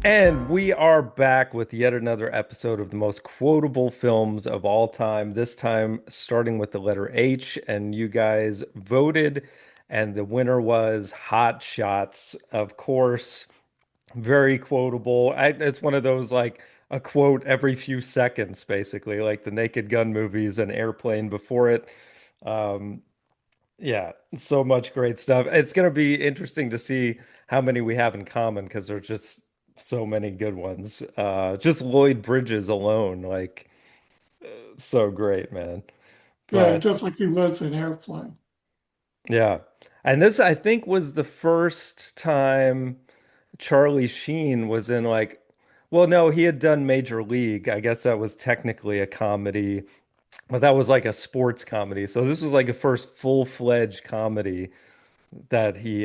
And we are back with yet another episode of the most quotable films of all time. This time starting with the letter H, and you guys voted, and the winner was Hot Shots. Of course, very quotable. It's one of those like a quote every few seconds, basically, like the Naked Gun movies and Airplane before it. Um, yeah, so much great stuff. It's going to be interesting to see how many we have in common because there's just so many good ones. Just Lloyd Bridges alone, like so great, man. Yeah, But just like he was in Airplane. yeah. And this I think was the first time Charlie Sheen was in like, well, no, he had done Major League. I guess that was technically a comedy, but that was like a sports comedy. So this was like a first full-fledged comedy that he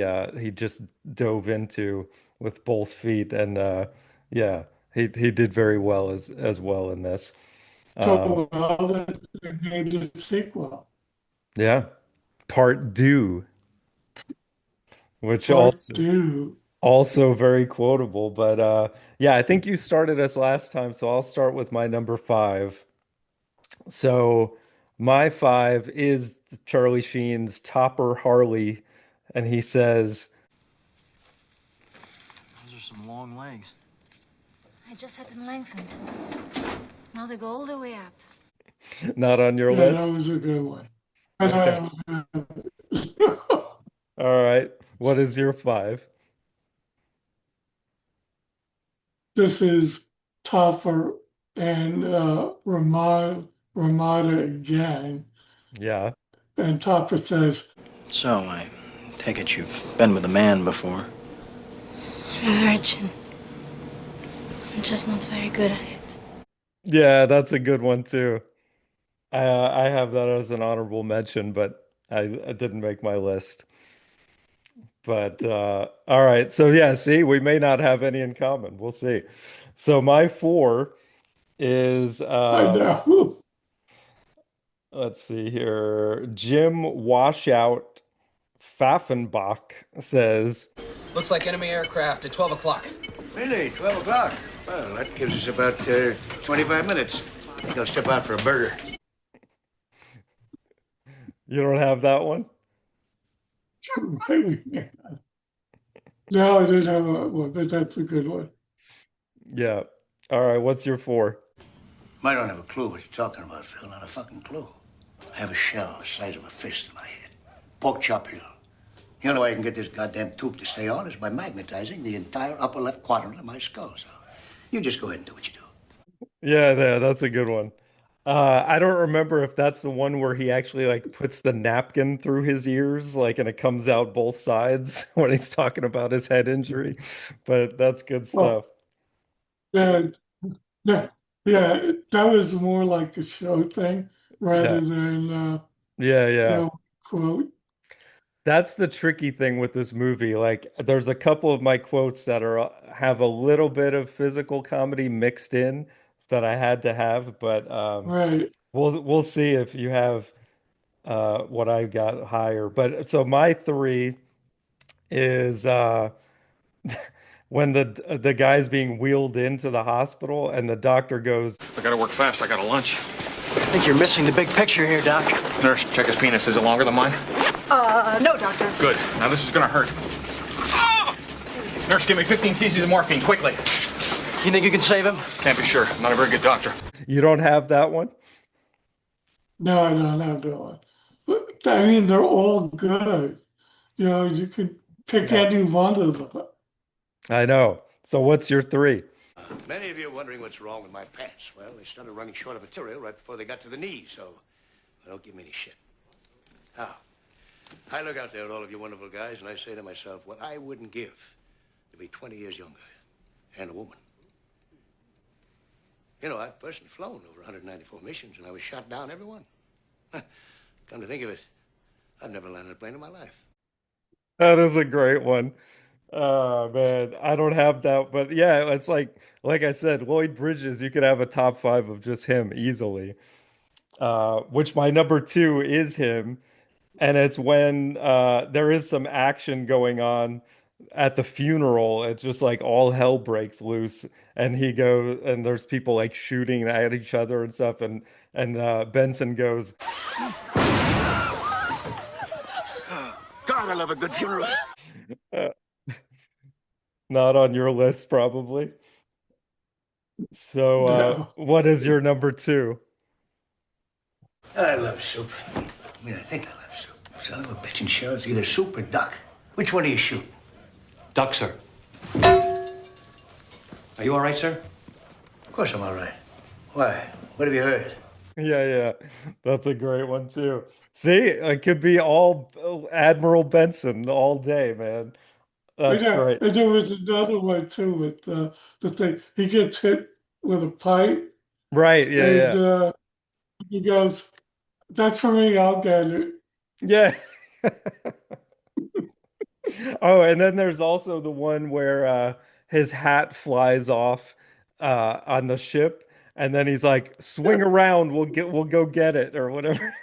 just dove into with both feet, and yeah, he did very well as well in this. Um, So well that they made the sequel, yeah, part due, which Part also Two. also very quotable. But yeah, I think you started us last time, so I'll start with my number five. So my five is Charlie Sheen's Topper Harley, and he says, Those are some long legs. I just had them lengthened. Now they go all the way up. not on your Yeah, that list. was a good one. And Okay. I don't have it. All right. What is your five? This is Tougher and Ramada again. Yeah. And Topper says, So, I take it you've been with a man before. I'm a virgin. I'm just not very good at it. Yeah, that's a good one too. I have that as an honorable mention, but I didn't make my list. But all right. So yeah, see, we may not have any in common. We'll see. So my four is I know. let's see here. Jim Washout Pfaffenbach says, Looks like enemy aircraft at 12 o'clock. Really? 12 o'clock? Well, that gives us about 25 minutes. I think I'll step out for a burger. you don't have that one? No, I didn't have a one, but that's a good one. Yeah. All right. What's your four? I don't have a clue what you're talking about, Phil. Not a fucking clue. I have a shell the size of a fist in my head. Pork chop hill. The only way I can get this goddamn tube to stay on is by magnetizing the entire upper left quadrant of my skull. So you just go ahead and do what you do. Yeah, that's a good one. I don't remember if that's the one where he actually like puts the napkin through his ears, like, and it comes out both sides when he's talking about his head injury. But that's good Oh, stuff. yeah, yeah, yeah, that was more like a show thing Yeah, rather than, yeah, you yeah. know, quote. That's the tricky thing with this movie. Like, there's a couple of my quotes that are have a little bit of physical comedy mixed in that I had to have, but Right. we'll see if you have what I got higher. But so my three is when the guy's being wheeled into the hospital and the doctor goes, I gotta work fast. I got a lunch. I think you're missing the big picture here, Doc. Nurse, check his penis. Is it longer than mine? No, doctor. Good. Now this is gonna hurt. Ah! Nurse, give me 15 cc's of morphine, quickly. You think you can save him? Can't be sure. I'm not a very good doctor. you don't have that one? No, I don't have that one. But I mean, they're all good. You know, you could pick Yeah, any one of them. I know. So what's your three? Many of you are wondering what's wrong with my pants. Well, they started running short of material right before they got to the knees, so don't give me any shit. Now, I look out there at all of you wonderful guys, and I say to myself, what I wouldn't give to be 20 years younger and a woman. You know, I've personally flown over 194 missions, and I was shot down every one. Come to think of it, I've never landed a plane in my life. That is a great one. Oh man, I don't have that, but yeah, it's like I said, Lloyd Bridges, you could have a top five of just him easily. Which my number two is him, and it's when there is some action going on. at the funeral, it's just like all hell breaks loose, and he goes, and there's people like shooting at each other and stuff, and Benson goes, God, I love a good funeral. uh, not on your list, probably. So, No. what is your number two? I love soup. I mean, I think I love soup. Son of a bitch and shell, it's either soup or duck. Which one do you shoot? Duck, sir. Are you all right, sir? Of course I'm all right. Why? What have you heard? Yeah, yeah, that's a great one too. See, it could be all Admiral Benson all day, man. I That's know. great. And there was another one too with the thing. He gets hit with a pipe Right, and yeah, he goes, "That's for me, I'll get it." yeah. Yeah. Oh, and then there's also the one where his hat flies off on the ship, and then he's like, "Swing around, we'll go get it," or whatever.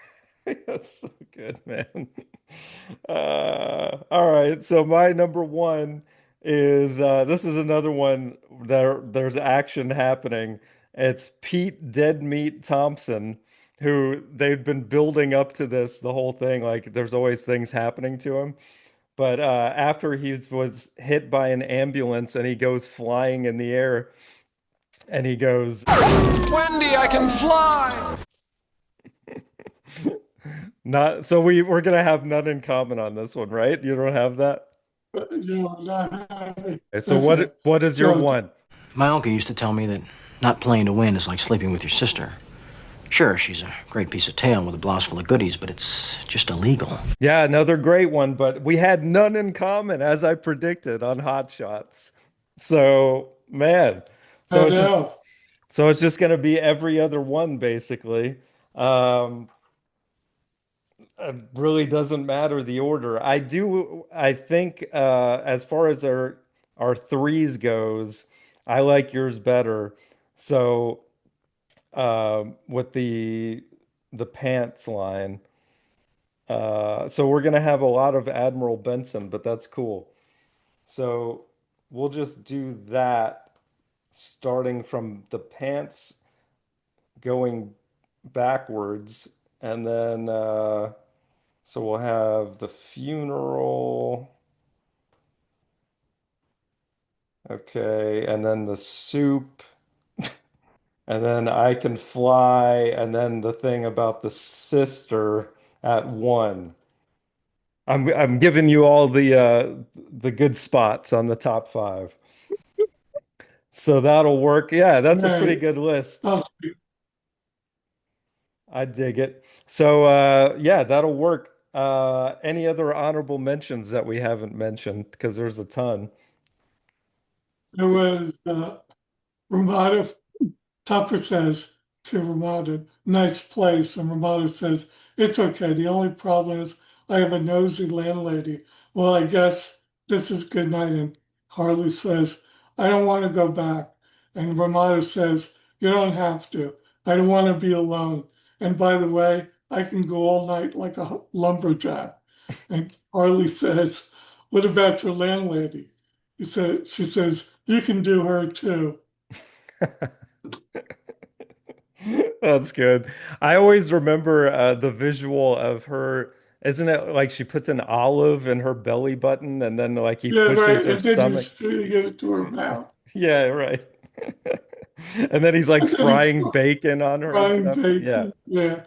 That's so good, man. All right, so my number one is this is another one there's action happening. It's Pete Dead Meat Thompson, who they've been building up to this the whole thing. Like there's always things happening to him. But after he was hit by an ambulance and he goes flying in the air and he goes, Wendy, I can fly! not so we're gonna have none in common on this one, right? You don't have that? Not happy. Okay, so Okay. what is your So one? My uncle used to tell me that not playing to win is like sleeping with your sister. Sure, she's a great piece of tail with a blouse full of goodies, but it's just illegal. Yeah, another great one, but we had none in common as I predicted on Hot Shots. So, man, I so it's just know. so it's just gonna be every other one basically. Um, it really doesn't matter the order. I think as far as our threes goes, I like yours better. So with the pants line. So we're gonna have a lot of Admiral Benson, but that's cool. So we'll just do that starting from the pants going backwards, and then so we'll have the funeral, okay, and then the soup, and then I can fly, and then the thing about the sister at one. I'm giving you all the good spots on the top five. So that'll work. Yeah, that's a pretty Right. good list. I'll I dig it. So yeah, that'll work. Any other honorable mentions that we haven't mentioned? Because there's a ton. There was Ramada. Tupper says to Ramada, "Nice place." And Ramada says, "It's okay. The only problem is I have a nosy landlady." Well, I guess this is good night. And Harley says, "I don't want to go back." And Ramada says, "You don't have to. I don't want to be alone. And by the way, I can go all night like a lumberjack." And Harley says, "What about your landlady?" She says, "You can do her too." That's good. I always remember the visual of her. Isn't it like she puts an olive in her belly button and then like he Yeah, pushes right. her And then stomach? you get it to her mouth. Yeah, right. And then he's like And then he's frying bacon on her and frying stuff. Yeah. bacon. Yeah.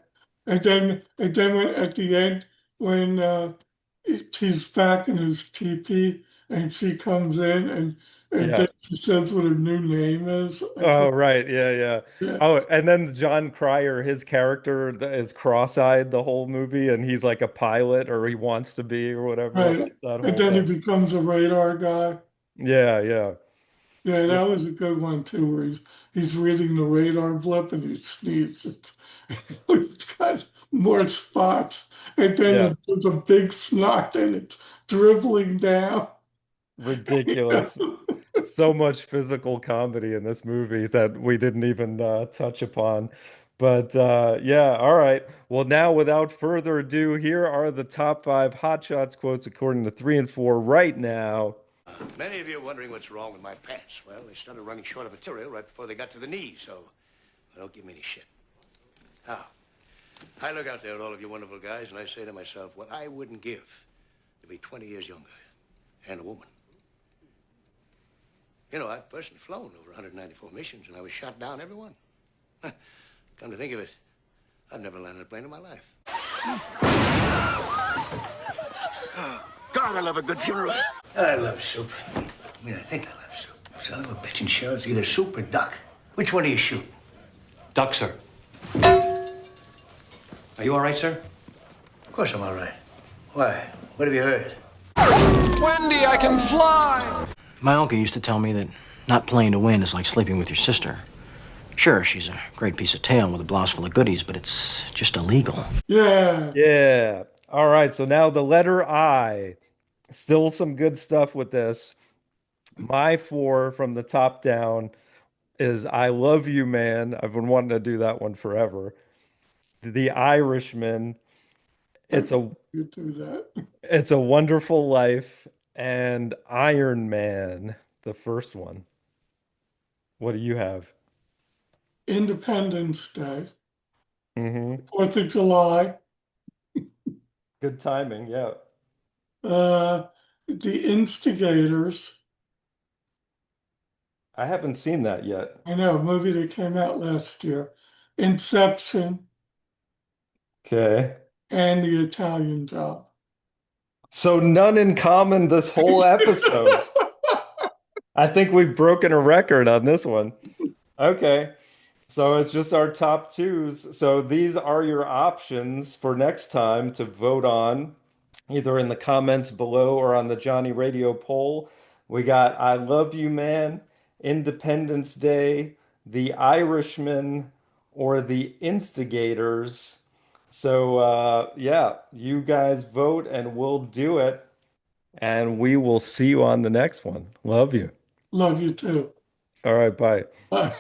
And then at the end, when he's back in his teepee and she comes in and Yeah. then she says what her new name is. I Oh, forget. right. Yeah, yeah. Yeah, Oh, and then John Cryer, his character is cross-eyed the whole movie, and he's like a pilot, or he wants to be, or whatever. I right. like that And whole then he thing. becomes a radar guy. Yeah, yeah. Yeah, Yeah, that was a good one too, where he's reading the radar blip and he sneezes. It's got more spots, and yeah. then there's a big snot and it's dribbling down. Ridiculous. So much physical comedy in this movie that we didn't even touch upon. But yeah, all right. Well, now without further ado, here are the top five Hot Shots quotes according to three and four right now. Many of you are wondering what's wrong with my pants. Well, they started running short of material right before they got to the knees, so don't give me any shit. Now, I look out there at all of you wonderful guys, and I say to myself, what I wouldn't give to be 20 years younger and a woman. You know, I've personally flown over 194 missions, and I was shot down every one. Come to think of it, I've never landed a plane in my life. God, I love a good funeral. I love soup. I mean, I think I love soup. Son of a bitch and shell, it's either soup or duck. Which one do you shoot? Duck, sir. Are you all right, sir? Of course I'm all right. Why? What have you heard? Wendy, I can fly! My uncle used to tell me that not playing to win is like sleeping with your sister. Sure, she's a great piece of tail with a blouse full of goodies, but it's just illegal. Yeah. Yeah. All right. So now the letter I. Still some good stuff with this. My four from the top down is I Love You Man. I've been wanting to do that one forever. The Irishman. It's a You do that. it's a Wonderful Life and Iron Man, the first one. What do you have? Independence Day, Hmm. 4th of July, Good timing. Yeah. The Instigators. I haven't seen that yet. I know, a movie that came out last year. Inception Okay. and The Italian Job. So none in common this whole episode. I think we've broken a record on this one. Okay. So it's just our top twos. So these are your options for next time to vote on, either in the comments below or on the Johnny Radio poll. We got I Love You Man, Independence Day, The Irishman, or The Instigators. So yeah, you guys vote and we'll do it. And we will see you on the next one. Love you. Love you too. All right, bye. Bye.